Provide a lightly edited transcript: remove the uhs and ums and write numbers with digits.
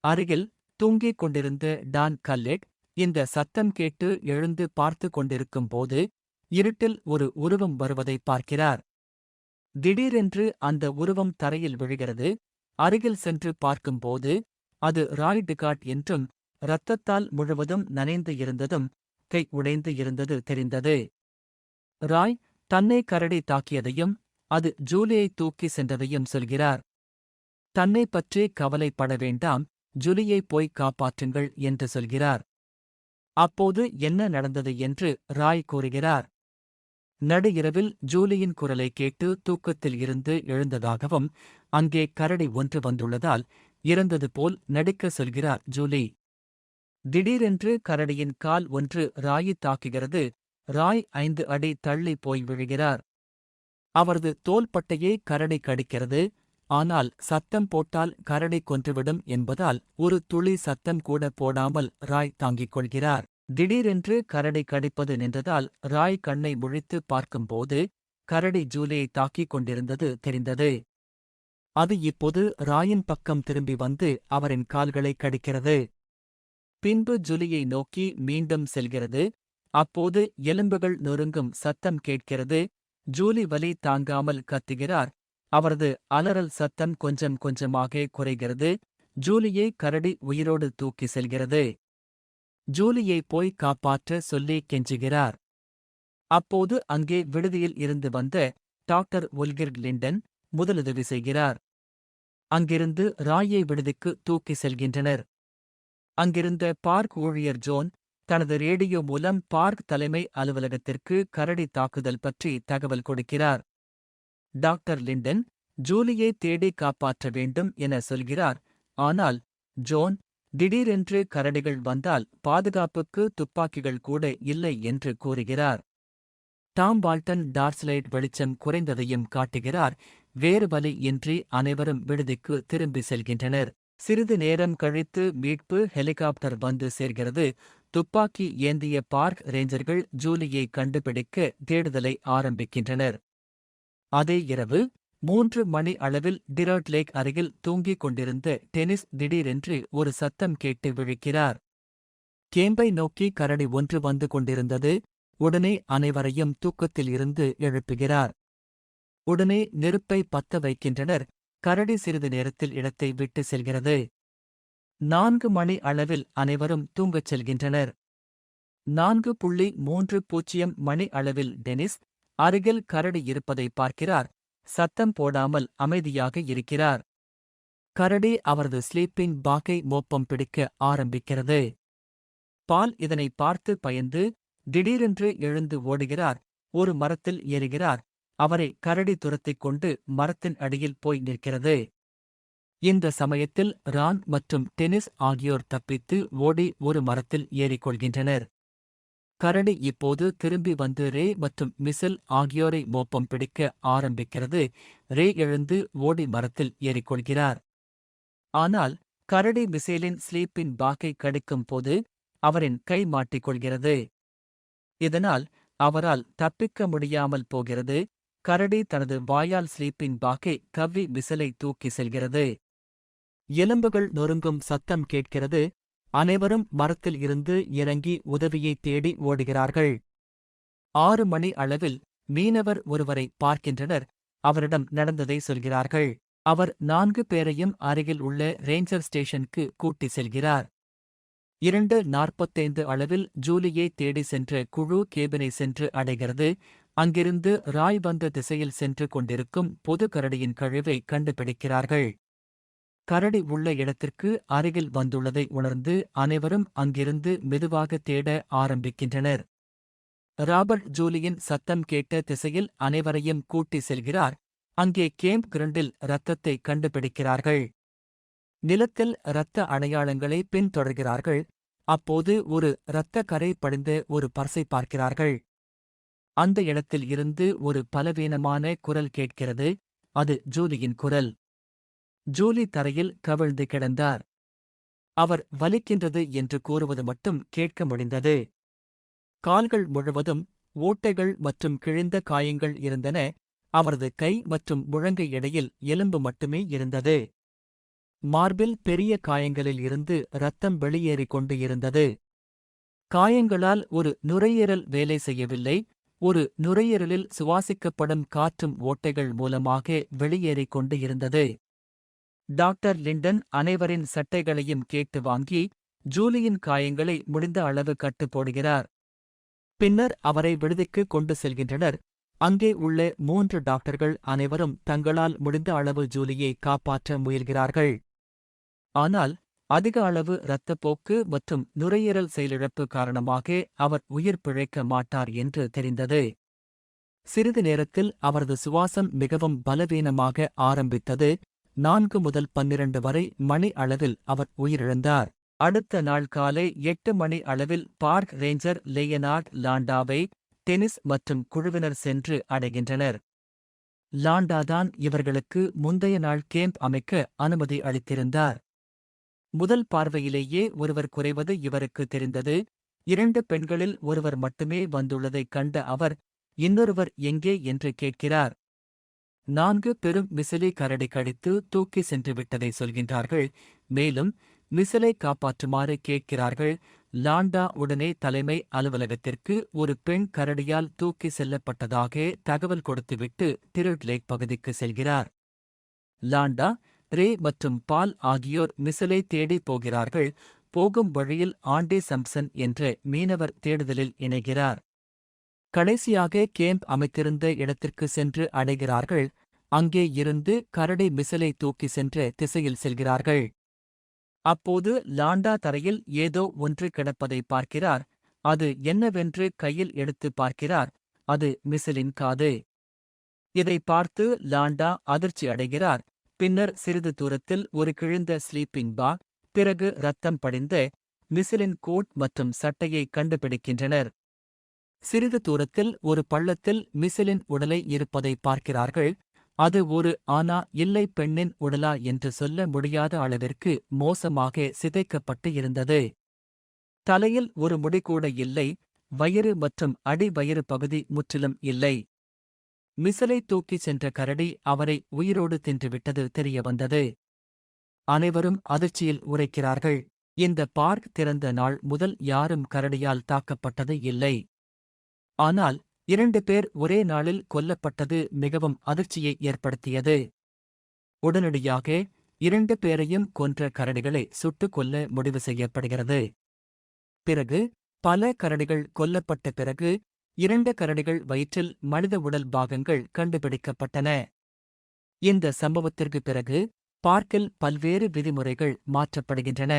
அருகில் தூங்கிக் கொண்டிருந்த டான் கல்லெட் இந்த சத்தம் கேட்டு எழுந்து பார்த்து கொண்டிருக்கும் போது இருட்டில் ஒரு உருவம் வருவதை பார்க்கிறார். திடீரென்று அந்த உருவம் தரையில் விழுகிறது. அருகில் சென்று பார்க்கும்போது அது ராய் டிகாட் என்றும் இரத்தத்தால் முழுவதும் நனைந்து இருந்ததும் கை உடைந்து இருந்தது தெரிந்தது. ராய் தன்னை கரடி தாக்கியதையும் அது ஜூலியை தூக்கி சென்றதையும் சொல்கிறார். தன்னை பற்றி கவலைப்பட வேண்டாம், ஜூலியை போய் காப்பாற்றுங்கள் என்று சொல்கிறார். அப்போது என்ன நடந்தது என்று ராய் கூறுகிறார். நடு இரவில் ஜூலியின் குரலை கேட்டு தூக்கத்தில் இருந்து எழுந்ததாகவும் அங்கே கரடி ஒன்று வந்துள்ளதால் இறந்தது போல் நடிக்க சொல்கிறார் ஜூலி. திடீரென்று கரடியின் கால் ஒன்று ராயை தாக்குகிறது. ராய் 5 அடி தள்ளி போய் விழுகிறார். அவரது தோள்பட்டையை கரடி கடிக்கிறது. ஆனால் சத்தம் போட்டால் கரடி கொன்றுவிடும் என்பதால் ஒரு துளி சத்தம் கூட போடாமல் ராய் தாங்கிக் கொள்கிறார். திடீரென்று கரடி கடிப்பது நின்றதால் ராய் கண்ணை முழித்து பார்க்கும்போது கரடி ஜூலியை தாக்கிக் கொண்டிருந்தது தெரிந்தது. அது இப்போது ராயின் பக்கம் திரும்பி வந்து அவரின் கால்களை கடிக்கிறது. பின்பு ஜூலியை நோக்கி மீண்டும் செல்கிறது. அப்போது எலும்புகள் நொறுங்கும் சத்தம் கேட்கிறது. ஜூலி வலி தாங்காமல் கத்துகிறார். அவரது அலறல் சத்தம் கொஞ்சம் கொஞ்சமாக குறைகிறது. ஜூலியை கரடி உயிரோடு தூக்கி செல்கிறது. ஜூலியை போய் காப்பாற்ற சொல்லி கெஞ்சுகிறார். அப்போது அங்கே விடுதியில் இருந்து வந்த டாக்டர் ஒல்கிர் லிண்டன் முதலுதவி செய்கிறார். அங்கிருந்து ராயை விடுதிக்கு தூக்கி செல்கின்றனர். அங்கிருந்த பார்க் ஊழியர் ஜோன் தனது ரேடியோ மூலம் பார்க் தலைமை அலுவலகத்திற்கு கரடி தாக்குதல் பற்றி தகவல் கொடுக்கிறார். டாக்டர் லிண்டன் ஜூலியை தேடி காப்பாற்ற வேண்டும் என சொல்கிறார். ஆனால் ஜோன் திடீரென்று கரடிகள் வந்தால் பாதுகாப்புக்கு துப்பாக்கிகள் கூட இல்லை என்று கூறுகிறார். டாம் வால்டன் டார்ச்லைட் வெளிச்சம் குறைந்ததையும் காட்டுகிறார். வேறு வழி இன்றி அனைவரும் விடுதிக்கு திரும்பி செல்கின்றனர். சிறிது நேரம் கழித்து மீட்பு ஹெலிகாப்டர் வந்து சேர்கிறது. துப்பாக்கி ஏந்திய பார்க் ரேஞ்சர்கள் ஜூலியை கண்டுபிடிக்க தேடுதலை ஆரம்பிக்கின்றனர். அதே இரவு 3 மணி அளவில் டிரர்ட் லேக் அருகில் தூங்கிக் கொண்டிருந்த டெனிஸ் திடீரென்று ஒரு சத்தம் கேட்டு விழிக்கிறார். கேம்பை நோக்கி கரடி ஒன்று வந்து கொண்டிருந்தது. உடனே அனைவரையும் தூக்கத்தில் இருந்து எழுப்புகிறார். உடனே நெருப்பை பத்த வைக்கின்றனர். கரடி சிறிது நேரத்தில் இடத்தை விட்டு செல்கிறது. 4 மணி அளவில் அனைவரும் தூங்கச் செல்கின்றனர். 4:30 மணி அளவில் டெனிஸ் அருகில் கரடி இருப்பதை பார்க்கிறார். சத்தம் போடாமல் அமைதியாக இருக்கிறார். கரடி அவரது ஸ்லீப்பிங் பாக்கை மோப்பம் பிடிக்க ஆரம்பிக்கிறது. பால் இதனை பார்த்து பயந்து திடீரென்று எழுந்து ஓடுகிறார். ஒரு மரத்தில் ஏறுகிறார். அவரை கரடி துரத்திக் கொண்டு மரத்தின் அடியில் போய் நிற்கிறது. இந்த சமயத்தில் ரான் மற்றும் டெனிஸ் ஆகியோர் தப்பித்து ஓடி ஒரு மரத்தில் ஏறிக்கொள்கின்றனர். கரடி இப்போது திரும்பி வந்து ரே மற்றும் மிசெல் ஆகியோரை மோப்பம் பிடிக்க ஆரம்பிக்கிறது. ரே எழுந்து ஓடி மரத்தில் ஏறிக்கொள்கிறார். ஆனால் கரடி மிசேலின் ஸ்லீப்பின் பாக்கை கடிக்கும் போது அவரின் கை மாட்டிக்கொள்கிறது. இதனால் அவரால் தப்பிக்க முடியாமல் போகிறது. கரடி தனது வாயால் ஸ்லீப்பின் பாக்கை கவ்வி மிசலை தூக்கி செல்கிறது. எலும்புகள் நொறுங்கும் சத்தம் கேட்கிறது. அனைவரும் மரத்தில் இருந்து இறங்கி உதவியை தேடி ஓடுகிறார்கள். 6 மணி அளவில் மீனவர் ஒருவரை பார்க்கின்றனர். அவரிடம் நடந்ததை சொல்கிறார்கள். அவர் 4 பேரையும் அருகில் உள்ள ரேஞ்சர் ஸ்டேஷனுக்கு கூட்டி செல்கிறார். 2:45 அளவில் ஜூலியை தேடி சென்ற குழு கேபினை சென்று அடைகிறது. அங்கிருந்து ராய் வந்த திசையில் சென்று கொண்டிருக்கும் பொது கரடியின் கழிவை கண்டுபிடிக்கிறார்கள். கரடி உள்ள இடத்திற்கு அருகில் வந்துள்ளதை உணர்ந்து அனைவரும் அங்கிருந்து மெதுவாக தேட ஆரம்பிக்கின்றனர். ராபர்ட் ஜூலியின் சத்தம் கேட்ட திசையில் அனைவரையும் கூட்டி செல்கிறார். அங்கே கேம்ப் கிரண்டில் இரத்தத்தை கண்டுபிடிக்கிறார்கள். நிலத்தில் இரத்த அடையாளங்களை பின்தொடர்கிறார்கள். அப்போது ஒரு இரத்த கரை படிந்த ஒரு பர்ஸை பார்க்கிறார்கள். அந்த இடத்தில் இருந்து ஒரு பலவீனமான குரல் கேட்கிறது. அது ஜூலியின் குரல். ஜூலி தரையில் கவிழ்ந்து கிடந்தார். அவர் வலிக்கின்றது என்று கூறுவது மட்டும் கேட்க முடிந்தது. கால்கள் முழுவதும் ஓட்டைகள் மற்றும் கிழிந்த காயங்கள் இருந்தன. அவரது கை மற்றும் முழங்கை இடையில் எலும்பு மட்டுமே இருந்தது. மார்பில் பெரிய காயங்களில் இருந்து இரத்தம் வெளியேறிக் கொண்டு இருந்தது. காயங்களால் ஒரு நுரையீரல் வேலை செய்யவில்லை, ஒரு நுரையீரலில் சுவாசிக்கப்படும் காற்றும் ஓட்டைகள் மூலமாக வெளியேறிக் கொண்டு இருந்தது. டாக்டர் லிண்டன் அனைவரின் சட்டைகளையும் கேட்டு வாங்கி ஜூலியின் காயங்களை முடிந்த அளவு கட்டு போடுகிறார். பின்னர் அவரை விடுதிக்கு கொண்டு செல்கின்றனர். அங்கே உள்ள 3 டாக்டர்கள் அனைவரும் தங்களால் முடிந்த அளவு ஜூலியை காப்பாற்ற முயல்கிறார்கள். ஆனால் அதிக அளவு இரத்தப்போக்கு மற்றும் நுரையீரல் செயலிழப்பு காரணமாக அவர் உயிர் பிழைக்க மாட்டார் என்று தெரிந்தது. சிறிது நேரத்தில் அவரது சுவாசம் மிகவும் பலவீனமாக ஆரம்பித்தது. 4 முதல் 12 வரை மணி அளவில் அவர் உயிரிழந்தார். அடுத்த நாள் காலை 8 மணி அளவில் பார்க் ரேஞ்சர் லேயனார்ட் லாண்டாவை டெனிஸ் மற்றும் குழுவினர் சென்று அடைகின்றனர். லாண்டாதான் இவர்களுக்கு முந்தைய நாள் கேம்ப் அமைக்க அனுமதி அளித்திருந்தார். முதல் பார்வையிலேயே ஒருவர் குறைவது இவருக்கு தெரிந்தது. 2 பெண்களில் ஒருவர் மட்டுமே வந்துள்ளதைக் கண்ட அவர், இன்னொருவர் எங்கே என்று கேட்கிறார். 4 பெரும் மிசிலை கரடி கடித்து தூக்கி சென்று விட்டதை சொல்கின்றார்கள். மேலும் மிசிலை காப்பாற்றுமாறு கேட்கிறார்கள். லாண்டா உடனே தலைமை அலுவலகத்திற்கு ஒரு பெண் கரடியால் தூக்கி செல்லப்பட்டதாக தகவல் கொடுத்துவிட்டு டிருட் லேக் பகுதிக்கு செல்கிறார். லாண்டா, ரே மற்றும் பால் ஆகியோர் மிசிலை தேடி போகிறார்கள். போகும் வழியில் ஆண்டே சம்ப்சன் என்ற மீனவர் தேடுதலில் இணைகிறார். கடைசியாக கேம்ப் அமைத்திருந்த இடத்திற்கு சென்று அடைகிறார்கள். அங்கே இருந்து கரடி மிசிலை தூக்கி சென்ற திசையில் செல்கிறார்கள். அப்போது லாண்டா தரையில் ஏதோ ஒன்று கிடப்பதை பார்க்கிறார். அது என்னவென்று கையில் எடுத்து பார்க்கிறார். அது மிசிலின் காது. இதை பார்த்து லாண்டா அதிர்ச்சி அடைகிறார். பின்னர் சிறிது தூரத்தில் ஒரு கிழிந்த ஸ்லீப்பிங் பாக், பிறகு இரத்தம் படிந்த மிசிலின் கோட் மற்றும் சட்டையை கண்டுபிடிக்கின்றனர். சிறிது தூரத்தில் ஒரு பள்ளத்தில் மிசிலின் உடலை இருப்பதை பார்க்கிறார்கள். அது ஒரு ஆணா இல்லை பெண்ணின் உடலா என்று சொல்ல முடியாத அளவிற்கு மோசமாக சிதைக்கப்பட்டு இருந்தது. தலையில் ஒரு முடிகூட இல்லை. வயிறு மற்றும் அடி வயிறு பகுதி முற்றிலும் இல்லை. மிசிலை தூக்கிச் சென்ற கரடி அவரை உயிரோடு தின்றுவிட்டது தெரியவந்தது. அனைவரும் அதிர்ச்சியில் உரைக்கிறார்கள். இந்த பார்க் திறந்த நாள் முதல் யாரும் கரடியால் தாக்கப்பட்டது இல்லை. ஆனால் 2 பேர் ஒரே நாளில் கொல்லப்பட்டது மிகவும் அதிர்ச்சியை ஏற்படுத்தியது. உடனடியாக 2 பேரையும் கொன்ற கரடிகளை சுட்டுக் கொல்ல முடிவு செய்யப்படுகிறது. பிறகு பல கரடிகள் கொல்லப்பட்ட பிறகு 2 கரடிகள் வயிற்றில் மனித உடல் பாகங்கள் கண்டுபிடிக்கப்பட்டன. இந்த சம்பவத்திற்கு பிறகு பார்க்கில் பல்வேறு விதிமுறைகள் மாற்றப்படுகின்றன.